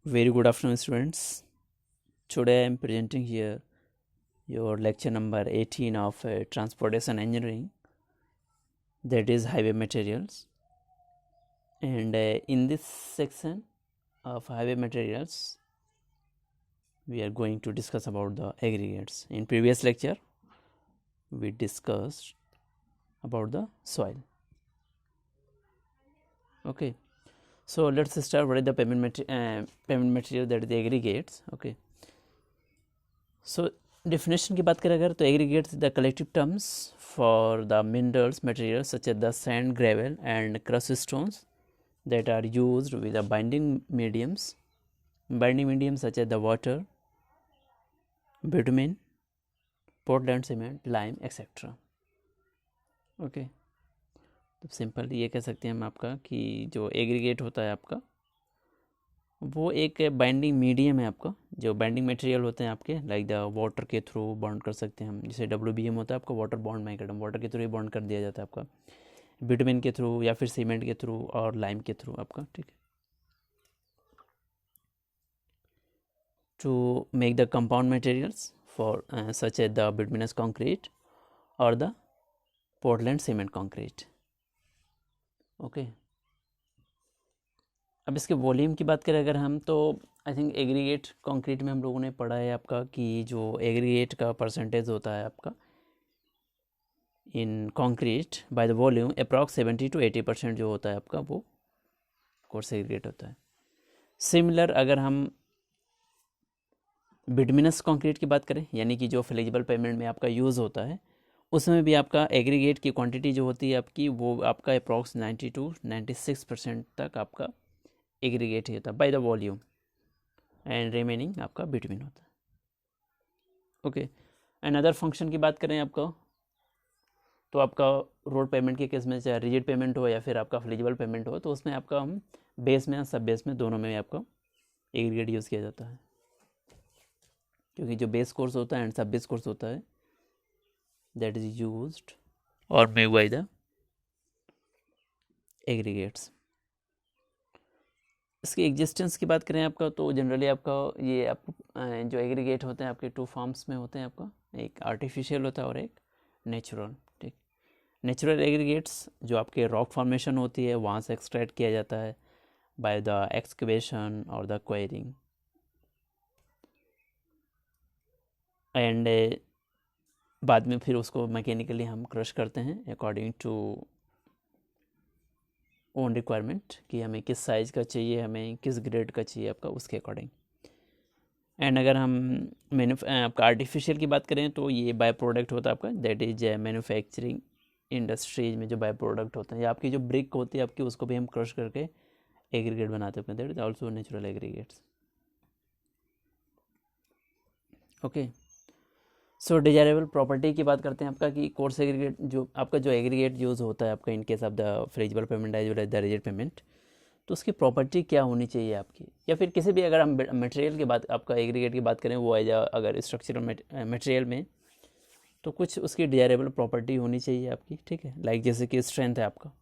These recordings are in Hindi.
Very good afternoon, students. Today I am presenting here your lecture number 18 of Transportation Engineering, that is highway materials. And in this section of highway materials, we are going to discuss about the aggregates. In previous lecture, we discussed about the soil. Okay, so let's start with the pavement material, that is the aggregates. Okay, so definition की बात करें अगर तो aggregates the collective terms for the minerals materials such as the sand, gravel and crushed stones that are used with the binding mediums such as the water, bitumen, Portland cement, lime etc. Okay, तो सिंपल ये कह सकते हैं हम आपका कि जो एग्रीगेट होता है आपका वो एक बाइंडिंग मीडियम है आपका। जो बाइंडिंग मटेरियल होते हैं आपके लाइक द वाटर के थ्रू बॉन्ड कर सकते हैं हम, जैसे WBM होता है आपका वाटर बॉन्ड मैकेडम, वाटर के थ्रू ही बॉन्ड कर दिया जाता है आपका, बिटुमेन के थ्रू या फिर सीमेंट के थ्रू और लाइम के थ्रू आपका। ठीक है, to make the compound materials for such as the bituminous concrete और the Portland cement concrete. Okay, अब इसके वॉल्यूम की बात करें अगर हम तो आई थिंक एग्रीगेट कंक्रीट में हम लोगों ने पढ़ा है आपका कि जो एग्रीगेट का परसेंटेज होता है आपका इन concrete by the volume approx 70 to 80% जो होता है आपका वो कोर्स एग्रीगेट होता है। सिमिलर अगर हम बिटुमिनस कंक्रीट की बात करें यानी कि जो फ्लेक्सिबल पेमेंट में आपका यूज़ होता है उसमें भी आपका एग्रीगेट की क्वांटिटी जो होती है आपकी वो आपका अप्रॉक्स 90 to 96% तक आपका एग्रीगेट ही होता है by the volume and remaining आपका बिटुमिन होता है। ओके, एंड अदर फंक्शन की बात करें आपका तो आपका रोड पेमेंट के केस में चाहे रिजिड पेमेंट हो या फिर आपका फ्लेक्सिबल पेमेंट हो तो उसमें आपका हम बेस में सब बेस में दोनों में आपका एग्रीगेट यूज़ किया जाता है, क्योंकि जो बेस कोर्स होता है एंड सब बेस कोर्स होता है दैट इज यूज्ड और मेड बाय द एग्रीगेट्स। इसकी एग्जिस्टेंस की बात करें आपका तो जनरली आपका ये आप जो एग्रीगेट होते हैं आपके टू फॉर्म्स में होते हैं आपका, एक आर्टिफिशियल होता है और एक नेचुरल। ठीक, नेचुरल एग्रीगेट्स जो आपके रॉक फॉर्मेशन होती है वहाँ से एक्सट्रैक्ट किया जाता है बाय द एक्सकवेशन और द क्वेरिंग एंड बाद में फिर उसको मैकेनिकली हम क्रश करते हैं अकॉर्डिंग टू ओन रिक्वायरमेंट कि हमें किस साइज़ का चाहिए, हमें किस ग्रेड का चाहिए आपका, उसके अकॉर्डिंग। एंड अगर हम आपका आर्टिफिशियल की बात करें तो ये बाय प्रोडक्ट होता है आपका दैट इज मैन्युफैक्चरिंग इंडस्ट्रीज में जो बाय प्रोडक्ट होते हैं या आपकी जो ब्रिक होती है आपकी उसको भी हम क्रश करके एग्रीगेट बनाते हैं, that is also natural aggregates. Okay, so desirable property की बात करते हैं आपका कि कोर्स एग्रीगेट जो आपका जो एग्रीगेट यूज़ होता है आपका in case of the flexible payment as well as the rigid payment, तो उसकी प्रॉपर्टी क्या होनी चाहिए आपकी, या फिर किसी भी अगर हम मटेरियल की बात आपका एग्रीगेट की बात करें वो एज अगर स्ट्रक्चरल मटेरियल में तो कुछ उसकी डिजायरेबल प्रॉपर्टी होनी चाहिए आपकी। ठीक है, लाइक जैसे कि स्ट्रेंथ है आपका,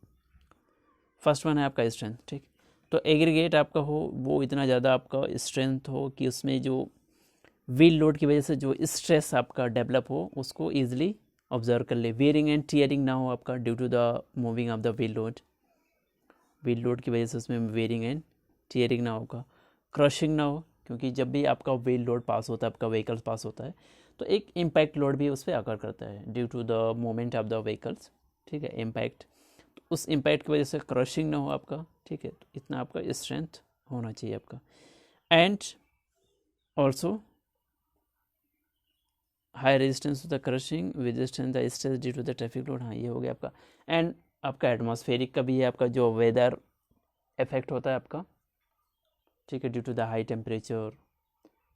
फर्स्ट वन है आपका स्ट्रेंथ। ठीक, तो एग्रीगेट आपका हो वो इतना ज़्यादा आपका स्ट्रेंथ हो कि उसमें जो व्हील लोड की वजह से जो स्ट्रेस आपका डेवलप हो उसको ईजिली ऑब्जर्व कर ले, वेयरिंग एंड टीयरिंग ना हो आपका due to the moving of the wheel load की वजह से उसमें वेयरिंग एंड टीयरिंग ना होगा, क्रशिंग ना हो, क्योंकि जब भी आपका व्हील लोड पास होता है आपका व्हीकल्स पास होता है तो एक इम्पैक्ट लोड भी उस पर आकर करता है due to the movement of the vehicles. ठीक है, इम्पैक्ट, तो उस इम्पैक्ट की वजह से क्रशिंग ना हो आपका। ठीक है, तो इतना आपका स्ट्रेंथ होना चाहिए आपका। And also high resistance to the crushing, resistance the stress due to the traffic load. हाँ, ये हो गया आपका। एंड आपका एटमॉस्फेरिक का भी है आपका, जो वेदर इफेक्ट होता है आपका। ठीक है, due to the high temperature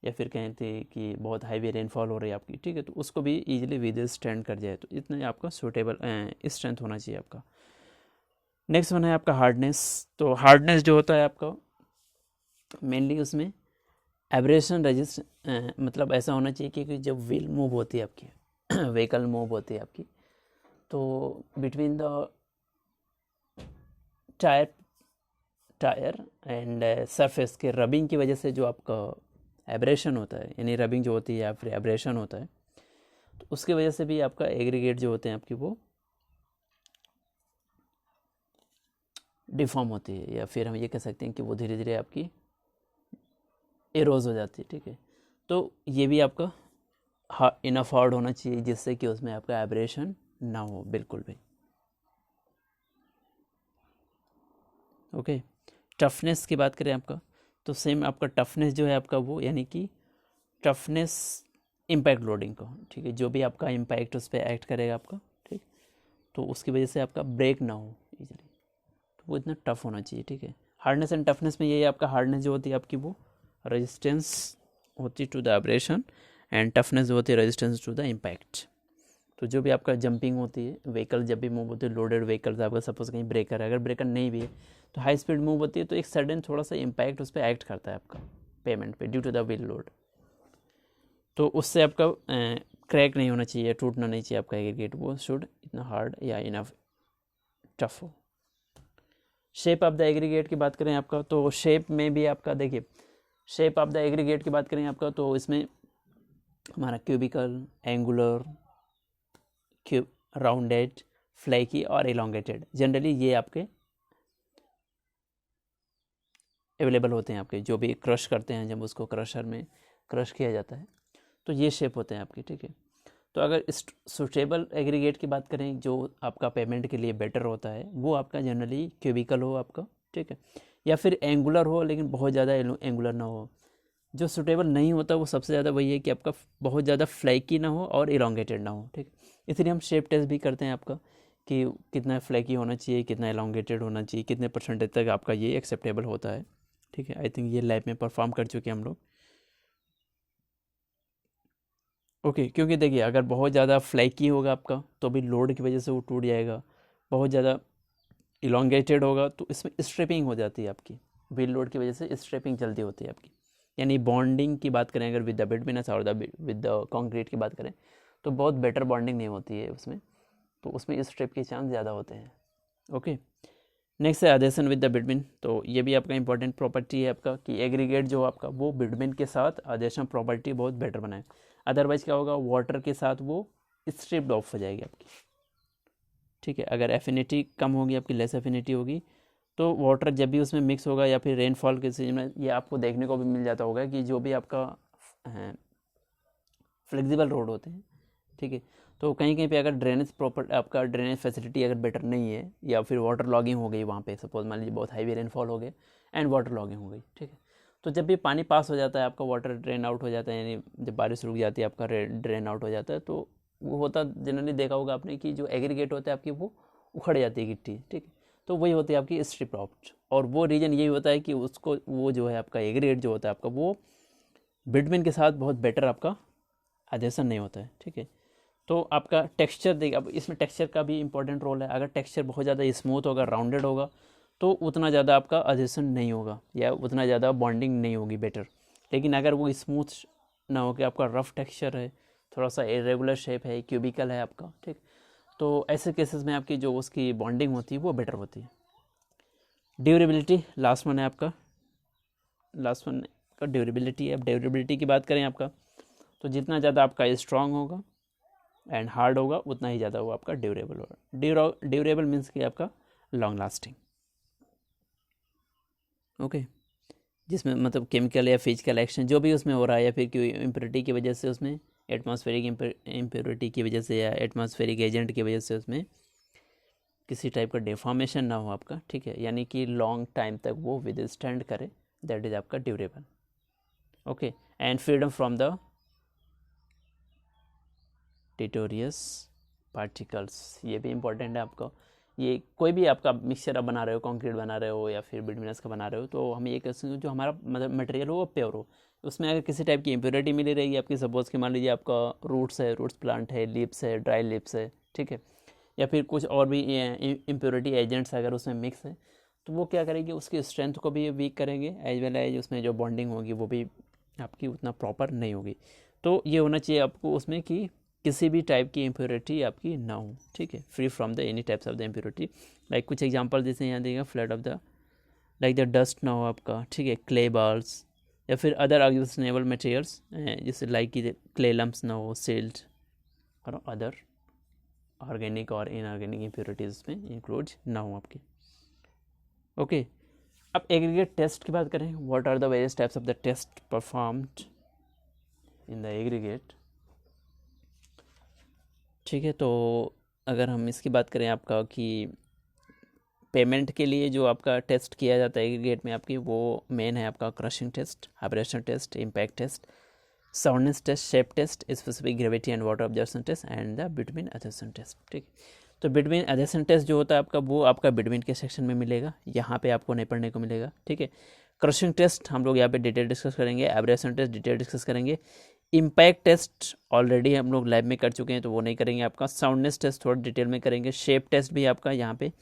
या फिर कहें थे कि बहुत हाईवी रेनफॉल हो रही है आपकी। ठीक है, तो उसको भी इजीली विद स्टैंड कर जाए, तो इतना आपका सूटेबल स्ट्रेंथ होना चाहिए आपका। नेक्स्ट वन है आपका हार्डनेस। तो हार्डनेस जो होता है आपका मेनली उसमें एब्रेशन रजिस्ट मतलब ऐसा होना चाहिए कि जब व्हील मूव होती है आपकी व्हीकल मूव होती है आपकी तो between the tyre tyre and surface के रबिंग की वजह से जो आपका एब्रेशन होता है, यानी रबिंग जो होती है या फिर एब्रेशन होता है, तो उसकी वजह से भी आपका एग्रीगेट जो होते हैं आपकी वो डिफॉर्म होती है, या फिर हम ये कह सकते हैं कि वो धीरे धीरे आपकी एरोज हो जाती है। ठीक है, तो ये भी आपका इनफ हार्ड होना चाहिए जिससे कि उसमें आपका एब्रेशन ना हो बिल्कुल भी। ओके, टफनेस की बात करें आपका, तो सेम आपका टफनेस जो है आपका वो यानी कि टफनेस इम्पैक्ट लोडिंग का, ठीक है, जो भी आपका इम्पैक्ट उस पर एक्ट करेगा आपका, ठीक, तो उसकी वजह से आपका ब्रेक ना हो इजीली, तो वो इतना टफ होना चाहिए। ठीक है, हार्डनेस एंड टफनेस में यही आपका हार्डनेस जो होती है आपकी वो रेजिस्टेंस होती to the abrasion and toughness जो होती है रेजिस्टेंस टू द इम्पैक्ट। तो जो भी आपका जंपिंग होती है, व्हीकल जब भी मूव होती है, लोडेड व्हीकल्स आपका सपोज कहीं ब्रेकर है, अगर ब्रेकर नहीं भी है तो हाई स्पीड मूव होती है, तो एक सडन थोड़ा सा इम्पैक्ट उस पर एक्ट करता है आपका पेमेंट पे due to the wheel load, तो उससे आपका क्रैक नहीं होना चाहिए, टूटना नहीं चाहिए आपका एग्रीगेट, वो शुड इतना हार्ड या इनफ टफ हो। शेप ऑफ द एग्रीगेट की बात करें आपका, तो शेप में भी आपका देखिए, शेप ऑफ द एग्रीगेट की बात करें आपका, तो इसमें हमारा cubical, angular, cube, rounded, flaky और इलोंगेटेड, जनरली ये आपके अवेलेबल होते हैं आपके, जो भी क्रश करते हैं जब उसको क्रशर में क्रश किया जाता है, तो ये शेप होते हैं आपके। ठीक है, तो अगर इस सुटेबल एग्रीगेट की बात करें जो आपका पेमेंट के लिए बेटर होता है, वो आपका जनरली क्यूबिकल हो आपका, ठीक है, या फिर एंगुलर हो लेकिन बहुत ज़्यादा एंगुलर ना हो। जो सुटेबल नहीं होता वो सबसे ज़्यादा वही है कि आपका बहुत ज़्यादा फ्लैकी ना हो और इलोंगेटेड ना हो। ठीक, इसलिए हम शेप टेस्ट भी करते हैं आपका कि कितना फ्लैकी होना चाहिए, कितना इलोंगेटेड होना चाहिए, कितने परसेंटेज तक आपका ये एक्सेप्टेबल होता है। ठीक है, आई थिंक ये लैब में परफॉर्म कर चुके हैं हम लोग। ओके, क्योंकि देखिए अगर बहुत ज़्यादा फ्लैकी होगा आपका तो भी लोड की वजह से वो टूट जाएगा, बहुत ज़्यादा इलोंगेटेड होगा तो इसमें स्ट्रिपिंग हो जाती है आपकी, व्हील लोड की वजह से स्ट्रिपिंग जल्दी होती है आपकी। यानी बॉन्डिंग की बात करें अगर विद द बिटुमिनस और विद द कंक्रीट की बात करें तो बहुत बेटर बॉन्डिंग नहीं होती है उसमें, तो उसमें स्ट्रिप के चांस ज़्यादा होते हैं। ओके, नेक्स्ट है अधेसन विद द बिटुमिन, तो ये भी आपका इंपॉर्टेंट प्रॉपर्टी है आपका कि एग्रीगेट जो आपका वो बिटुमिन के साथ अधेसन प्रॉपर्टी बहुत बेटर बनाए, अदरवाइज क्या होगा, वाटर के साथ वो स्ट्रिप्ड ऑफ हो जाएगी आपकी। ठीक है, अगर एफिनिटी कम होगी आपकी, लेस एफिनिटी होगी, तो वाटर जब भी उसमें मिक्स होगा या फिर रेनफॉल के सीजन में ये आपको देखने को भी मिल जाता होगा कि जो भी आपका फ्लेक्सिबल रोड होते हैं, ठीक है, तो कहीं कहीं पे अगर ड्रेनेज प्रॉपर आपका ड्रेनेज फैसिलिटी अगर बेटर नहीं है या फिर वाटर लॉगिंग हो गई वहाँ पे, सपोज मान लीजिए बहुत हैवी रेनफॉल हो गए एंड वाटर लॉगिंग हो गई, ठीक है, तो जब भी पानी पास हो जाता है आपका वाटर ड्रेन आउट हो जाता है, यानी जब बारिश रुक जाती है आपका ड्रेन आउट हो जाता है, तो वो होता जनरली देखा होगा आपने कि जो एग्रीगेट होता है आपकी वो उखड़ जाती है गिट्टी, ठीक है, तो वही होती है आपकी स्ट्रिप आउट, और वो रीजन यही होता है कि उसको वो जो है आपका एग्रीगेट जो होता है आपका वो बिटुमिन के साथ बहुत बेटर आपका अधेसन नहीं होता है। ठीक है, तो आपका टेक्सचर देखिए, अब इसमें टेक्सचर का भी इंपॉर्टेंट रोल है, अगर टेक्सचर बहुत ज़्यादा स्मूथ होगा, राउंडेड होगा, तो उतना ज़्यादा आपका अधेसन नहीं होगा या उतना ज़्यादा बॉन्डिंग नहीं होगी बेटर, लेकिन अगर वो स्मूथ ना हो कि आपका रफ टेक्सचर है, थोड़ा सा इरेगुलर शेप है, क्यूबिकल है आपका, ठीक, तो ऐसे केसेस में आपकी जो उसकी बॉन्डिंग होती है वो बेटर होती है। ड्यूरेबिलिटी लास्ट वन है आपका, लास्ट वन का ड्यूरेबिलिटी है। अब ड्यूरेबिलिटी की बात करें आपका, तो जितना ज़्यादा आपका स्ट्रॉन्ग होगा एंड हार्ड होगा उतना ही ज़्यादा वो आपका ड्यूरेबल होगा। ड्यूरेबल मीन्स कि आपका लॉन्ग लास्टिंग। ओके, जिसमें मतलब केमिकल या फिजिकल एक्शन जो भी उसमें हो रहा है या फिर कोई इम्प्योरिटी की वजह से, उसमें एटमॉस्फेरिक इम्प्योरिटी की वजह से या एटमॉस्फेरिक एजेंट की वजह से उसमें किसी टाइप का डिफॉर्मेशन ना हो आपका, ठीक है, यानी कि लॉन्ग टाइम तक वो विद स्टैंड करे, दैट इज आपका durable. Okay, and freedom from the deleterious particles, ये भी इंपॉर्टेंट है आपका। ये कोई भी आपका मिक्सचर आप बना रहे हो, कंक्रीट बना रहे हो या फिर बिटुमिनस का बना रहे हो, तो हम ये कह सकते हैं जो हमारा मतलब मटेरियल हो वो प्योर हो, उसमें अगर किसी टाइप की इम्प्योरिटी मिली रहेगी आपकी, सपोज कि मान लीजिए आपका रूट्स है, रूट्स प्लांट है, लिप्स है, ड्राई लिप्स है, ठीक है, या फिर कुछ और भी इम्प्योरिटी एजेंट्स अगर उसमें मिक्स है, तो वो क्या करेंगे, उसकी स्ट्रेंथ को भी वीक करेंगे, एज वेल एज उसमें जो बॉन्डिंग होगी वो भी आपकी उतना प्रॉपर नहीं होगी। तो ये होना चाहिए आपको उसमें कि किसी भी टाइप की इम्प्योरिटी आपकी ना हो, ठीक है, free from the any types of the impurity. Like कुछ एग्जांपल जैसे यहाँ देगा, flood of the like the dust ना हो आपका, ठीक है, क्ले बॉल्स या फिर अदर ऑर्गेनाइजेबल मटेरियल्स, जैसे लाइक कि क्ले लम्प्स ना हो, सिल्ट और अदर ऑर्गेनिक और इनऑर्गेनिक इम्प्योरिटीज में इंक्लूड ना हो आपके। ओके, अब एग्रीगेट टेस्ट की बात करें, what are the various types of the test performed in the aggregate. ठीक है, तो अगर हम इसकी बात करें आपका कि पेमेंट के लिए जो आपका टेस्ट किया जाता है एग्रीगेट में आपकी, वो मेन है आपका crushing test, abrasion test, impact test, soundness test, shape test, specific gravity and water observation test and the between adjacent test. ठीक, तो बिटवीन एडजेसेंट टेस्ट जो होता है आपका, वो आपका बिटवीन के सेक्शन में मिलेगा, यहाँ पे आपको नहीं पढ़ने को मिलेगा। ठीक है, क्रशिंग टेस्ट हम लोग यहाँ पे डिटेल डिस्कस करेंगे, एब्रेशन टेस्ट डिटेल डिस्कस करेंगे, इम्पैक्ट टेस्ट ऑलरेडी हम लोग लैब में कर चुके हैं तो वो नहीं करेंगे आपका, साउंडनेस टेस्ट थोड़ा डिटेल में करेंगे, शेप टेस्ट भी आपका यहाँ पे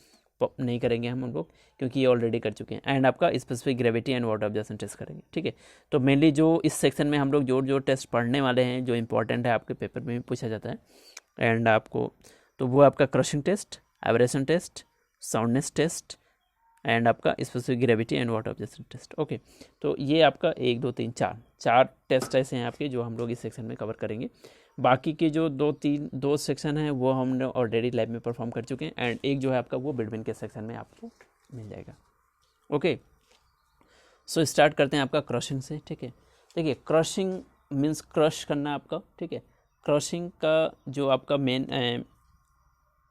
नहीं करेंगे हम लोग क्योंकि ये ऑलरेडी कर चुके हैं, एंड आपका specific gravity and water observation test करेंगे। ठीक है, तो मेनली जो इस सेक्शन में हम लोग जो टेस्ट पढ़ने वाले हैं, जो इंपॉर्टेंट है आपके पेपर में भी पूछा जाता है एंड आपको, तो वो आपका crushing test, abrasion test, soundness test and आपका specific gravity and water observation test. Okay, तो ये आपका 1 2 3 4 टेस्ट ऐसे हैं आपके जो हम लोग इस सेक्शन में कवर करेंगे। बाकी के जो 2 सेक्शन हैं वो हमने ऑलरेडी लैब में परफॉर्म कर चुके हैं, एंड एक जो है आपका वो बिटवीन के सेक्शन में आपको मिल जाएगा। ओके, सो स्टार्ट करते हैं आपका क्रशिंग से। ठीक है, देखिए क्रशिंग मीन्स क्रश करना आपका। ठीक है, क्रशिंग का जो आपका मेन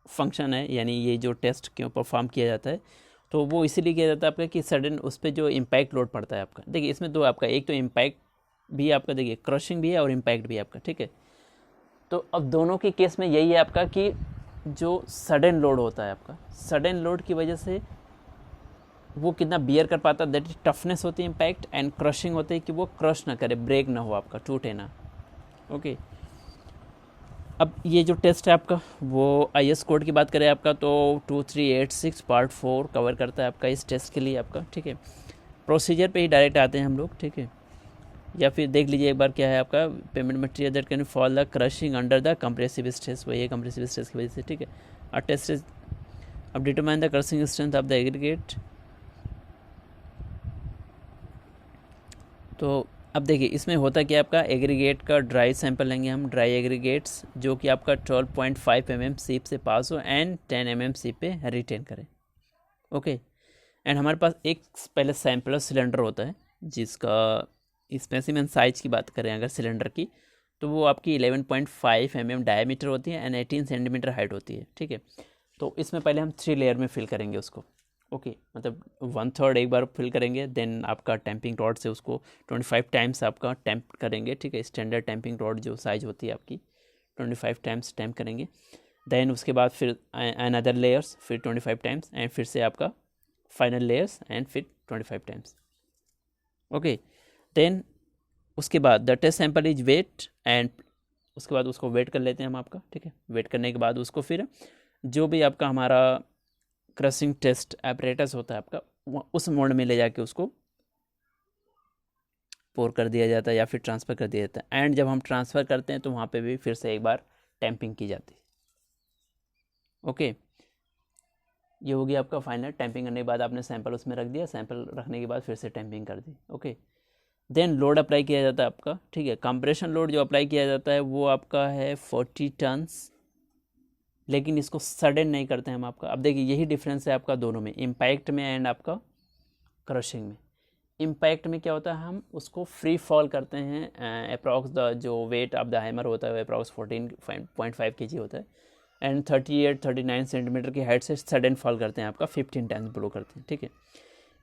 फंक्शन है, यानी ये जो टेस्ट क्यों परफॉर्म किया जाता है, तो वो इसीलिए किया जाता है आपका कि सडन उस पर जो इम्पैक्ट लोड पड़ता है आपका। देखिए इसमें दो आपका, एक तो इम्पैक्ट भी आपका, देखिए क्रशिंग भी है और इम्पैक्ट भी है आपका। ठीक है, तो अब दोनों के केस में यही है आपका कि जो सडन लोड होता है आपका, सडन लोड की वजह से वो कितना बियर कर पाता है, दैट इज टफनेस होती है इम्पैक्ट, एंड क्रशिंग होती है कि वो क्रश ना करे, ब्रेक ना हो आपका, टूटे ना। ओके, अब ये जो टेस्ट है आपका वो IS कोड की बात करें आपका तो 2386 पार्ट 4 कवर करता है आपका इस टेस्ट के लिए आपका। ठीक है, प्रोसीजर पे ही डायरेक्ट आते हैं हम लोग। ठीक है, या फिर देख लीजिए एक बार क्या है आपका, payment material that can fall the crushing under the compressive stress, वही है कंप्रेसिव स्ट्रेस की वजह से। ठीक है, और टेस्ट इज अब determine the crushing strength of the aggregate. तो अब देखिए इसमें होता क्या आपका, एग्रीगेट का ड्राई सैंपल लेंगे हम, ड्राई एग्रीगेट्स जो कि आपका 12.5 mm सीप से पास हो एंड 10 mm सीप पे रिटेन करें। ओके, एंड हमारे पास एक पहले सैंपलर सिलेंडर होता है जिसका स्पेसिमेन साइज की बात करें अगर सिलेंडर की, तो वो आपकी 11.5 mm डायमीटर होती है एंड 18 सेंटीमीटर हाइट होती है। ठीक है, तो इसमें पहले हम 3 लेयर में फिल करेंगे उसको। ओके, मतलब 1/3 एक बार फिल करेंगे, देन आपका टैंपिंग रॉड से उसको 25 टाइम्स आपका टैंप करेंगे। ठीक है, स्टैंडर्ड टैंपिंग रॉड जो साइज होती है आपकी 25 टाइम्स टैंप करेंगे, देन उसके बाद फिर अनदर लेयर्स, फिर 25 टाइम्स, एंड फिर से आपका फाइनल लेयर्स एंड फिर 25 टाइम्स। ओके, देन उसके बाद the test sample is weight, and उसके बाद उसको वेट कर लेते हैं हम आपका। ठीक है, वेट करने के बाद उसको फिर जो भी आपका हमारा क्रशिंग टेस्ट एपरेटस होता है आपका, उस मोड में ले जाके उसको पोर कर दिया जाता है या फिर ट्रांसफ़र कर दिया जाता है, एंड जब हम ट्रांसफ़र करते हैं तो वहाँ पे भी फिर से एक बार टैंपिंग की जाती है। ओके, ये होगी आपका फाइनल। टैंपिंग करने के बाद आपने सैंपल उसमें रख दिया, सैंपल रखने के बाद फिर से टैंपिंग कर दी। ओके, देन लोड अप्लाई किया जाता है आपका। ठीक है, कंप्रेशन लोड जो अप्लाई किया जाता है वो आपका है 40 टन्स, लेकिन इसको सडन नहीं करते हैं हम आपका। अब देखिए यही डिफरेंस है आपका दोनों में, इम्पैक्ट में एंड आपका क्रशिंग में। इम्पैक्ट में क्या होता है, हम उसको फ्री फॉल करते हैं, अप्रॉक्स द जो वेट ऑफ द हैमर होता है अप्रॉक्स 14.5 kg होता है, एंड 38-39 सेंटीमीटर की हाइट से सडन फॉल करते हैं आपका 15 टन्स ब्लो करते हैं। ठीक है,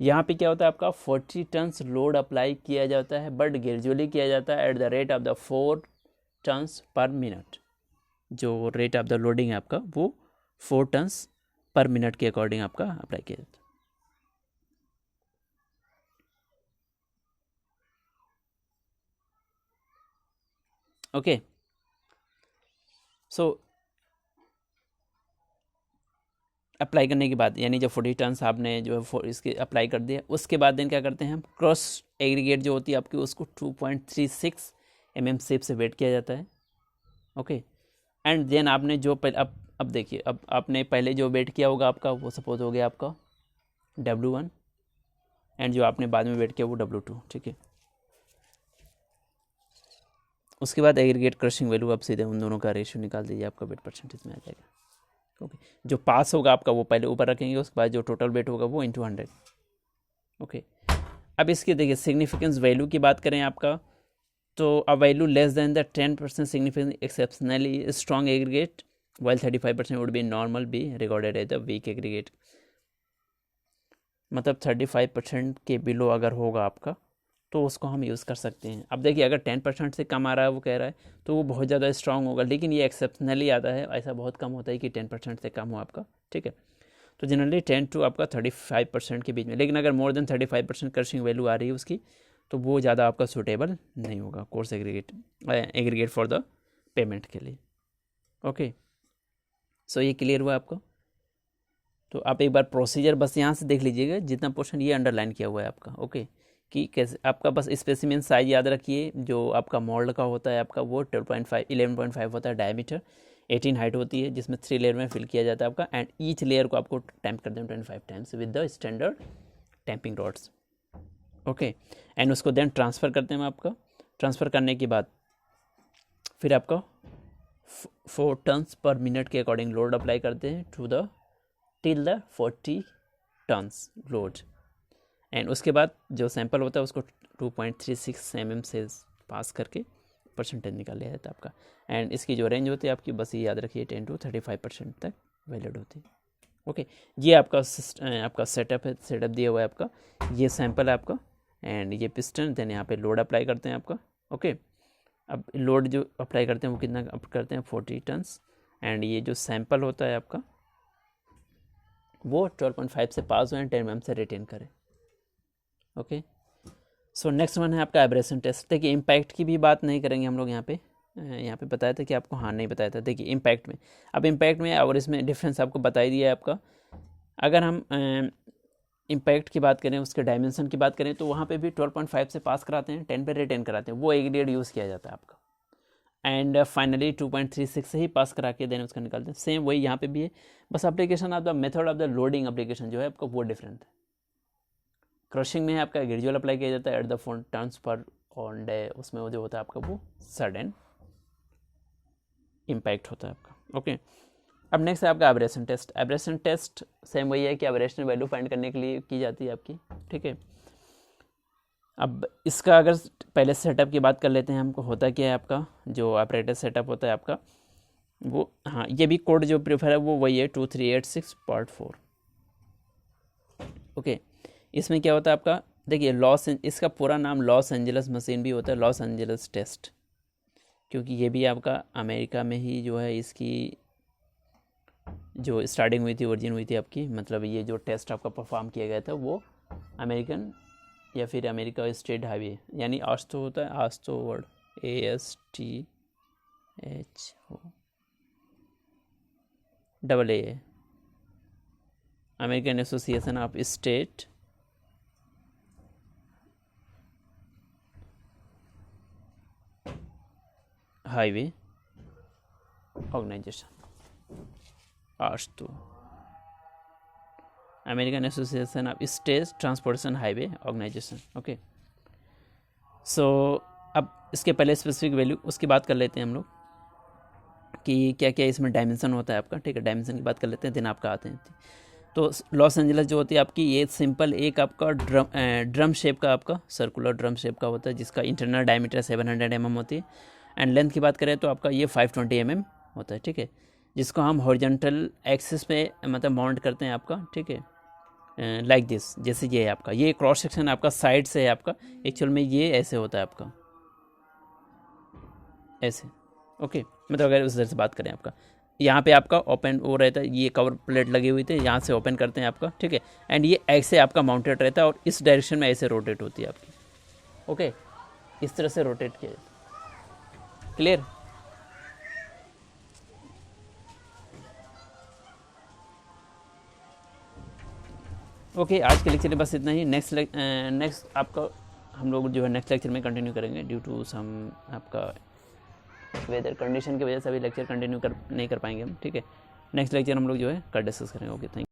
यहाँ पे क्या होता है आपका 40 टन्स लोड अप्लाई किया जाता है, बट ग्रेजुअली किया जाता है at the rate of the 4 tons per minute. जो रेट ऑफ द लोडिंग है आपका वो 4 टन्स पर मिनट के अकॉर्डिंग आपका अप्लाई किया जाता है। ओके, सो अप्लाई करने के बाद, यानी जब 40 टन्स आपने जो है इसके अप्लाई कर दिया, उसके बाद देन क्या करते हैं हम, क्रॉस एग्रीगेट जो होती है आपकी उसको 2.36 mm शेप से वेट किया जाता है। ओके, एंड देन आपने जो पहले अब देखिए, अब आपने पहले जो वेट किया होगा आपका वो सपोज हो गया आपका W1, एंड जो आपने बाद में वेट किया वो W2, ठीक है। उसके बाद एग्रीगेट क्रशिंग वैल्यू, आप सीधे उन दोनों का रेशियो निकाल दीजिए, आपका वेट परसेंटेज में आ जाएगा। ओके, जो पास होगा आपका वो पहले ऊपर रखेंगे, उसके बाद जो टोटल वेट होगा वो इंटू 100। ओके, अब इसकी देखिए सिग्निफिकेंस वैल्यू की बात करें आपका, तो a value less than the 10% significance exceptionally strong aggregate while 35% would be normal be regarded as a weak aggregate। मतलब 35% के बिलो अगर होगा आपका तो उसको हम यूज़ कर सकते हैं। अब देखिए अगर 10% से कम आ रहा है वो कह रहा है तो वो बहुत ज़्यादा स्ट्रांग होगा, लेकिन ये एक्सेप्शनली आता है, ऐसा बहुत कम होता है कि 10% से कम हो आपका, ठीक है। तो जनरली 10 टू आपका 35% के बीच में, लेकिन अगर मोर देन 35% क्रशिंग वैल्यू आ रही है उसकी तो वो ज़्यादा आपका सूटेबल नहीं होगा coarse aggregate for the payment के लिए। ओके, सो ये क्लियर हुआ आपको। तो आप एक बार प्रोसीजर बस यहाँ से देख लीजिएगा, जितना पोर्शन ये अंडरलाइन किया हुआ है आपका। ओके, कि कैसे आपका बस स्पेसिमेन साइज याद रखिए, जो आपका मोल्ड का होता है आपका वो 11.5 होता है डायमीटर, 18 हाइट होती है, जिसमें 3 लेयर में फिल किया जाता है आपका, एंड ईच लेयर को आपको टैंप कर दें 25 times with the standard tamping rods. Okay, and उसको देन ट्रांसफ़र करते हैं आपका। ट्रांसफ़र करने के बाद फिर आपका 4 टन्स पर मिनट के अकॉर्डिंग लोड अप्लाई करते हैं to the till the 40 tons load, and उसके बाद जो सैंपल होता है उसको 2.36 mm से पास करके परसेंटेज निकाल लिया जाता है आपका। एंड इसकी जो रेंज होती है आपकी, बस ये याद रखिए 10 to 35% तक वैलिड होती है। ओके, ये आपका सेटअप है, सेटअप दिया हुआ है आपका, ये सैंपल है आपका, एंड ये पिस्टन, देन यहाँ पे लोड अप्लाई करते हैं आपका। ओके, अब लोड जो अप्लाई करते हैं वो कितना अप करते हैं 40 टन्स, एंड ये जो सैंपल होता है आपका वो 12.5 से पास हो, 10 mm से रिटेन करें। ओके, सो नेक्स्ट वन है आपका एब्रेशन टेस्ट। देखिए इम्पैक्ट की भी बात नहीं करेंगे हम लोग यहाँ पे बताया था कि आपको, हाँ नहीं बताया था। देखिए इम्पैक्ट में, अब इम्पैक्ट में और इसमें डिफरेंस आपको बता ही दिया है आपका। अगर हम इम्पैक्ट की बात करें, उसके डायमेंशन की बात करें, तो वहाँ पे भी 12.5 से पास कराते हैं, 10 पे रिटेन कराते हैं, वो एग्रीगेट यूज़ किया जाता है आपका। एंड फाइनली 2.36 से ही पास करा के देन उसका निकालते हैं। सेम वही यहाँ पे भी है, बस application of the method of the loading application जो है आपका वो डिफरेंट है। क्रशिंग में आपका ग्रेजुअल अप्लाई किया जाता है at the 4 turns per on day, उसमें वो जो होता है आपका वो सडन इम्पैक्ट होता है आपका। ओके, अब नेक्स्ट है आपका abrasion test. Abrasion test same वही है कि एब्रेशन वैल्यू फाइंड करने के लिए की जाती है आपकी, ठीक है। अब इसका अगर पहले सेटअप की बात कर लेते हैं, हमको होता क्या है आपका जो ऑपरेटर सेटअप होता है आपका वो, हाँ ये भी कोड जो प्रीफर है वो वही है 2386 पार्ट 4। ओके, इसमें क्या होता है आपका, देखिए इसका पूरा नाम लॉस एंजल्स मशीन भी होता है, लॉस एंजल्स टेस्ट, क्योंकि ये भी आपका अमेरिका में ही जो है इसकी जो स्टार्टिंग हुई थी, ओरिजिन हुई थी आपकी, मतलब ये जो टेस्ट आपका परफॉर्म किया गया था वो अमेरिकन या फिर अमेरिका स्टेट हाईवे, यानी आस्तो होता है, AASHTO word ASTHO American Association of State Highway Organization, AASHTO American Association of State Transportation Highway Organization. Okay, so अब इसके पहले स्पेसिफिक वैल्यू उसकी बात कर लेते हैं हम लोग कि क्या क्या इसमें डायमेंशन होता है आपका, ठीक है। डायमेंशन की बात कर लेते हैं, दिन आपका आते हैं। तो लॉस एंजल्स जो होती है आपकी, ये सिंपल एक आपका ड्रम शेप का, आपका सर्कुलर ड्रम शेप का होता है, जिसका इंटरनल डायमीटर 700 mm होती है, एंड लेंथ की बात करें तो आपका ये 520 mm होता है, ठीक है, जिसको हम हॉरिजॉन्टल एक्सिस पे मतलब माउंट करते हैं आपका, ठीक है, लाइक दिस। जैसे ये है आपका, ये क्रॉस सेक्शन आपका साइड से है आपका, एक्चुअल में ये ऐसे होता है आपका, ऐसे। ओके, मतलब अगर उस तरह से बात करें आपका, यहाँ पे आपका ओपन वो रहता है, ये कवर प्लेट लगी हुई थी, यहाँ से ओपन करते हैं आपका, ठीक है, एंड ये ऐसे आपका माउंटेड रहता है और इस डायरेक्शन में ऐसे रोटेट होती है आपकी। ओके, इस तरह से रोटेट किया जाता है। क्लियर? ओके, आज के लेक्चर में बस इतना ही। नेक्स्ट आपका हम लोग जो है नेक्स्ट लेक्चर में कंटिन्यू करेंगे, ड्यू टू सम आपका वेदर कंडीशन की वजह से अभी लेक्चर कंटिन्यू नहीं कर पाएंगे हम, ठीक है। नेक्स्ट लेक्चर हम लोग जो है कल डिस्कस करेंगे। Okay, thank you.